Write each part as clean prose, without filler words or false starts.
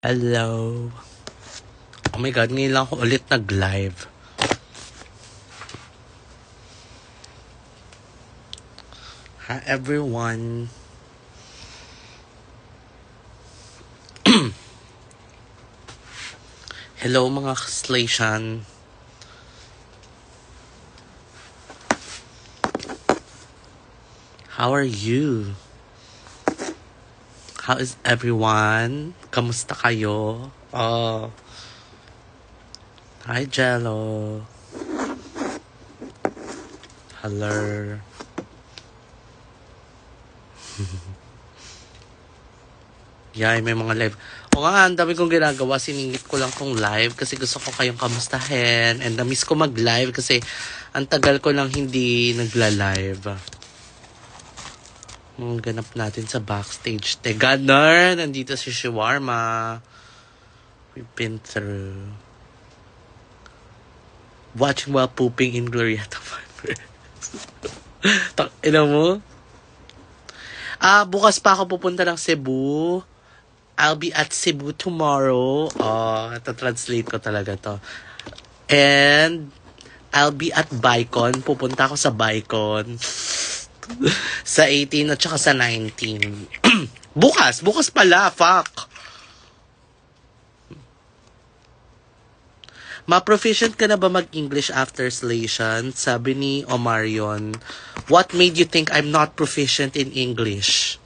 Hello. Oh my God, ngayon lang ako ulit nag-live. Hi everyone. Hello mga kaslation. How are you? How is everyone? Kamusta kayo? Oh. Hi Jello. Hello. Yeah, may mga live. O nga, ang dami kong ginagawa. Siningit ko lang tong live kasi gusto ko kayong kamustahin. And na-miss ko mag-live kasi ang tagal ko lang hindi nagla-live. Ganap natin sa backstage. Teganer! Nandito si Shawarma. We've been through. Watching while pooping in Glorieta Vibers. Ina mo? Bukas pa ako pupunta ng Cebu. I'll be at Cebu tomorrow. Ito-translate ko talaga to. And I'll be at Bicon. Pupunta ako sa Bicon. Sa 18 at saka sa 19. Bukas pala, fuck. Ma-proficient ka na ba mag-English after Slation? Sabi ni Omarion, what made you think I'm not proficient in English?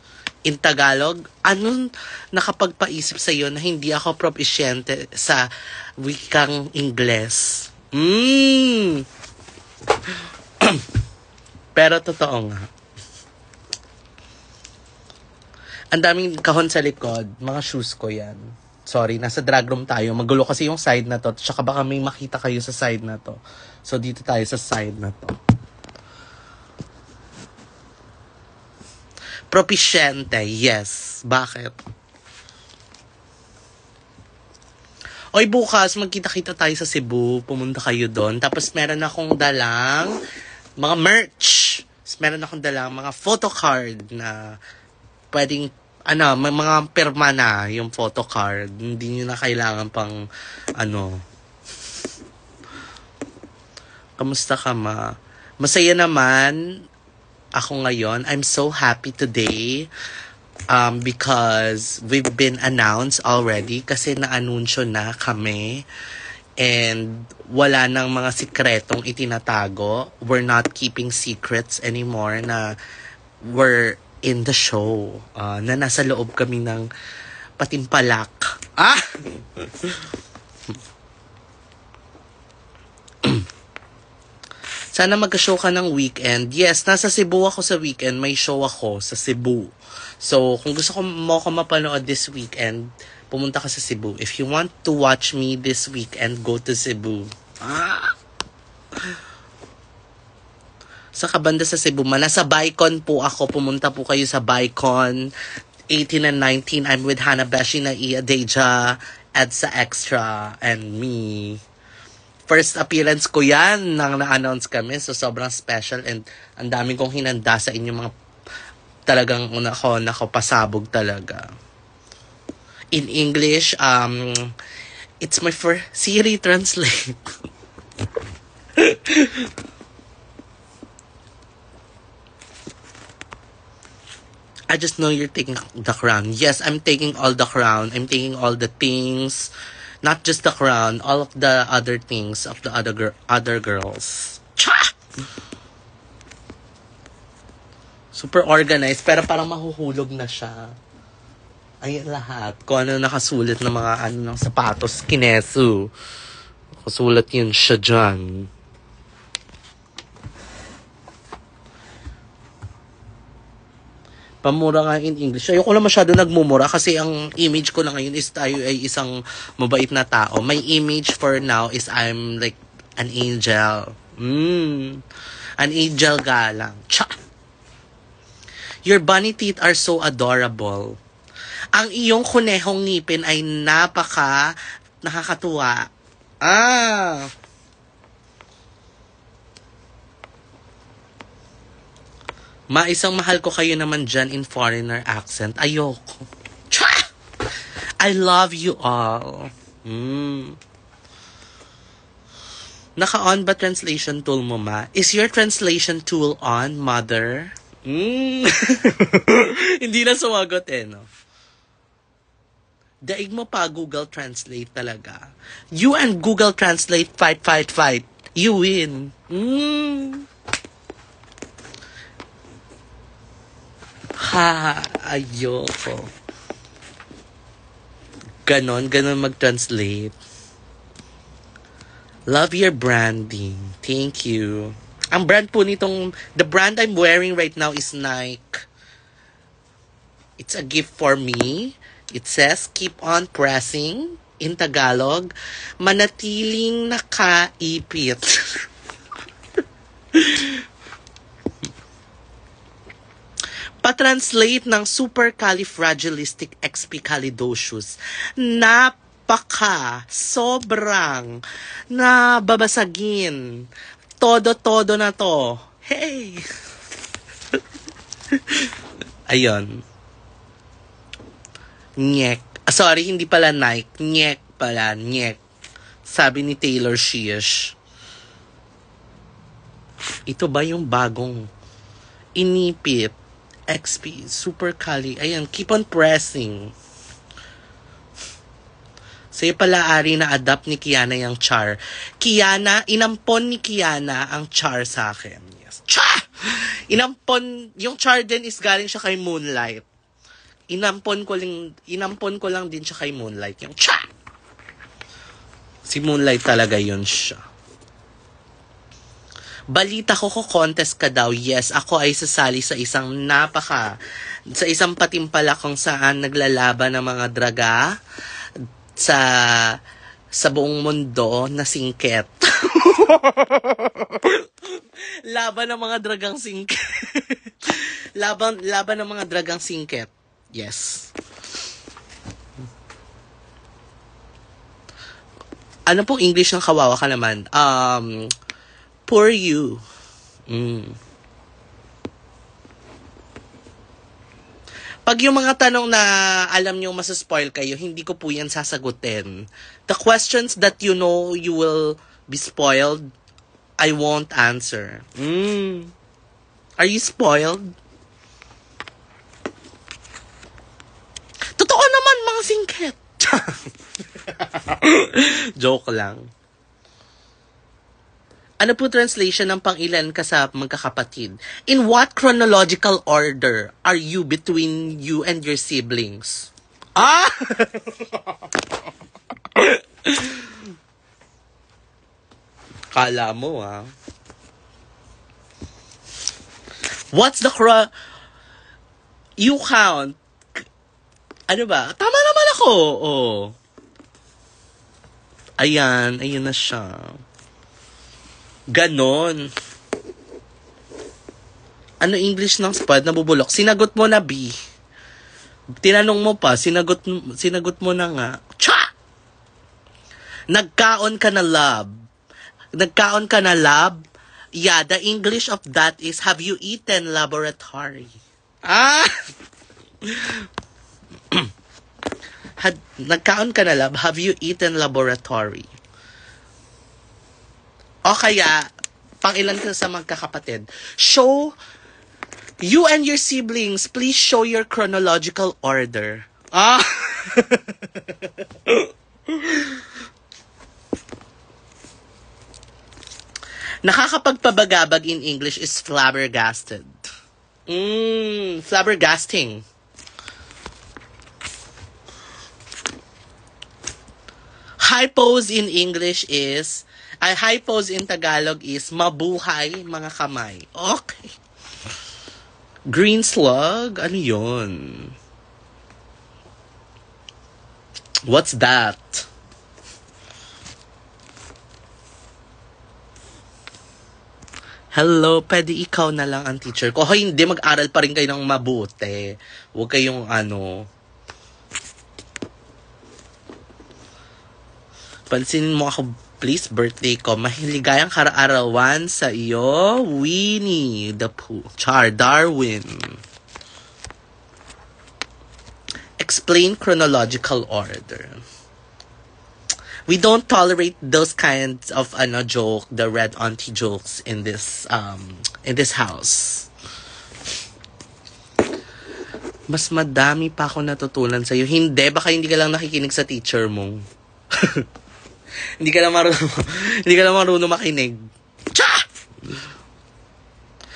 In Tagalog? Anong nakapagpaisip sa iyo na hindi ako proficiente sa wikang Ingles? Pero totoo nga. Ang daming kahon sa likod. Mga shoes ko yan. Sorry, nasa drag room tayo. Magulo kasi yung side na to. Tsaka baka may makita kayo sa side na to. So, dito tayo sa side na to. Proficiente, yes. Bakit? Oy, bukas, magkita-kita tayo sa Cebu. Pumunta kayo doon. Tapos, meron akong dalang mga merch. Meron akong dalang mga photocard na pwedeng may mga pirma na yung photocard. Hindi nyo na kailangan pang, Kamusta ka, ma? Masaya naman ako ngayon. I'm so happy today because we've been announced already kasi na-anunsyo na kami and wala nang mga sikretong itinatago. We're not keeping secrets anymore na we're in the show. Na nasa loob kami ng Patimpalak. Sana mag-show ka ng weekend. Yes, nasa Cebu ako sa weekend. May show ako sa Cebu. So, kung gusto mo ko mapanood this weekend, pumunta ka sa Cebu. If you want to watch me this weekend, go to Cebu. Sa kabanda sa Cebu, nasa Bicon po ako. Pumunta po kayo sa Bicon. 18 and 19, I'm with Hanabeshi na Iya Deja, Edsa Extra, and me. First appearance ko yan nang na-announce kami. So, sobrang special and ang daming kong hinanda sa inyo mga talagang nako pasabog talaga. In English, it's my first Siri translate. I just know you're taking the crown. Yes, I'm taking all the crown. I'm taking all the things. Not just the crown, all of the other things of the other girls. Cha! Super organized, pero parang mahuhulog na siya. Ayan lahat. Kung ano nakasulat ng mga ng sapatos, kinesu. Nakasulat yun siya dyan. Pamura nga in English. Ayoko lang masyado nagmumura kasi ang image ko lang ngayon is tayo ay isang mabait na tao. My image for now is I'm like an angel. An angel galang. Cha! Your bunny teeth are so adorable. Ang iyong kunehong ngipin ay nakakatuwa. Isang mahal ko kayo naman dyan in foreigner accent. Ayoko. Cha! I love you all. Naka-on ba translation tool mo, ma? Is your translation tool on, mother? Hindi na sumagot no? Daig mo pa Google Translate talaga. You and Google Translate fight, fight, fight. You win. Ha, ayoko. Ganon mag-translate. Love your branding. Thank you. Ang brand po nitong, the brand I'm wearing right now is Nike. It's a gift for me. It says, keep on pressing. In Tagalog, manatiling nakaipit. Pa-translate ng supercalifragilisticexpialidocious. Sobrang nababasagin. Todo na to. Hey! Ayun. Nyek. Sorry, hindi pala Nike. Nyek pala. Nyek. Sabi ni Taylor Swift. Ito ba yung bagong inipit? XP. Super Cali. Ayan. Keep on pressing. Sa'yo pala, Ari, na-adapt ni Kiana yung char. Kiana, inampon ni Kiana ang char sa akin. Yes. Char! Inampon, yung char din is galing siya kay Moonlight. Inampon ko lang din siya kay Moonlight. Yung char! Si Moonlight talaga yun siya. Balita ko contest ka daw. Yes, ako ay sasali sa isang patimpala kung saan naglalaban ng mga draga sa buong mundo na singket. Laban ng mga dragang singket. laban ng mga dragang singket. Yes. Ano pong English ng kawawa ka naman? Poor you. Pag yung mga tanong na alam nyo masaspoil kayo, hindi ko po yan sasagutin. The questions that you know you will be spoiled, I won't answer. Are you spoiled? Totoo naman, mga singket. Joke lang. Ano po translation ng pang-ilan ka sa magkakapatid? In what chronological order are you between you and your siblings? Kala mo, What's the you count? Ano ba? Tama naman ako. Oh. Ayan na siya. Ganon. Ano English ng spad? Nabubulok. Sinagot mo na, B. Tinanong mo pa. Sinagot mo na nga. Cha! Nagkaon ka na lab. Yeah, the English of that is, have you eaten laboratory? Nagkaon ka na lab. Have you eaten laboratory? O kaya, pang-ilan ka sa magkakapatid? Show, you and your siblings, please show your chronological order. Nakakapagpabagabag in English is flabbergasted. Flabbergasting. High pose in English is, high pose in Tagalog is mabuhay mga kamay. Okay. Green slug? Ano yun? What's that? Hello, pwede ikaw na lang ang teacher ko. Hoy, hindi, mag-aral pa rin kayo ng mabuti. Huwag kayong pansinin mo ako, please, birthday ko. Mahiligayang karaarawan sa iyo, Winnie the Pooh. Char Darwin. explain chronological order. We don't tolerate those kinds of joke, the red auntie jokes in this house. Mas madami pa ako natutunan sa'yo. Hindi, baka hindi ka lang nakikinig sa teacher mo. hindi ka lang marunong makinig. Cha!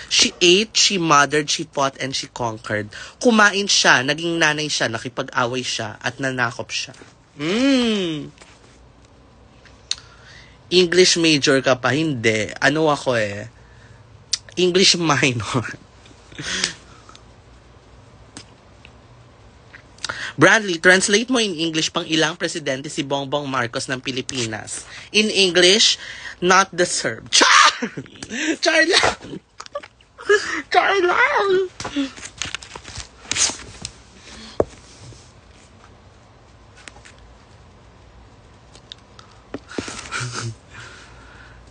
She ate, she mothered, she fought, and she conquered. Kumain siya, naging nanay siya, nakipag-away siya, at nanakop siya. English major ka pa? Hindi. Ano ako English minor. Bradley, translate mo in English pang ilang presidente si Bongbong Marcos ng Pilipinas. In English, not deserved. Char! Char lang! Char lang!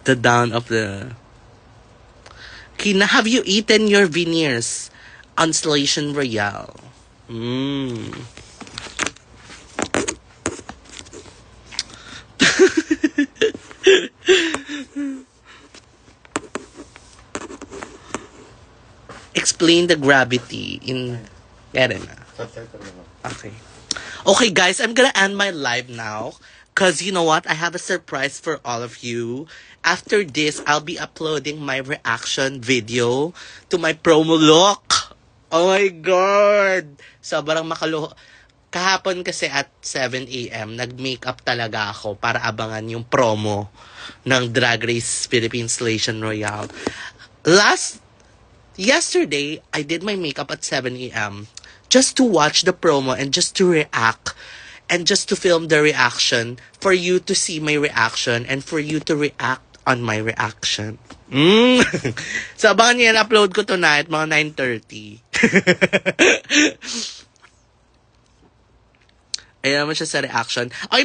The down of the... Kina, have you eaten your veneers on Station Royale? Explain the gravity in... Okay. Okay, guys, I'm gonna end my live now. Because you know what? I have a surprise for all of you. After this, I'll be uploading my reaction video to my promo look. Oh my God! Sobrang makaloho. Kahapon kasi at 7 a.m., nag-makeup talaga ako para abangan yung promo ng Drag Race Philippines Station Royale. Yesterday, I did my makeup at 7 a.m. just to watch the promo and just to react and just to film the reaction for you to see my reaction and for you to react on my reaction. So, abangan niyo yan, upload ko tonight, mga 9:30. Ayan naman siya sa reaction. Ay,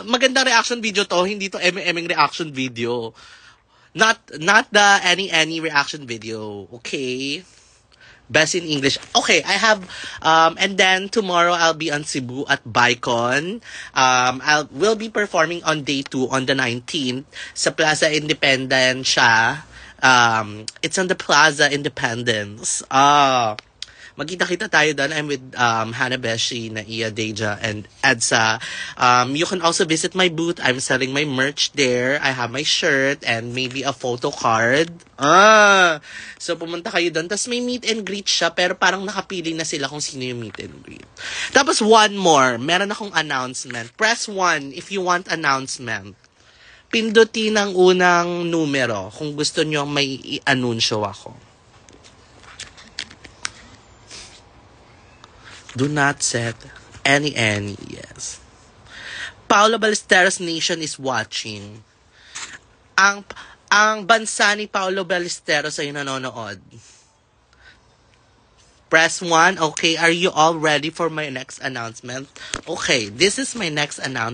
magandang reaction video to. Hindi to MMing reaction video. Not the any reaction video. Okay? Best in English. Okay, I have, and then tomorrow I'll be on Cebu at Bicon. We'll be performing on day 2 on the 19th sa Plaza Independence siya. It's on the Plaza Independence. Magkita-kita tayo doon. I'm with Hannah Beshi, Naiya Deja, and Edsa. You can also visit my booth. I'm selling my merch there. I have my shirt and maybe a photo card. So pumunta kayo doon. Tapos may meet and greet siya, pero parang nakapili na sila kung sino yung meet and greet. Tapos one more. Meron akong announcement. Press 1 if you want announcement. Pindutin ang unang numero kung gusto nyo may i-anunsyo ako. Do not set any, yes. Paolo Ballesteros Nation is watching. Ang bansa ni Paolo Ballesteros ay nanonood. Press 1. Okay, are you all ready for my next announcement? Okay, this is my next announcement.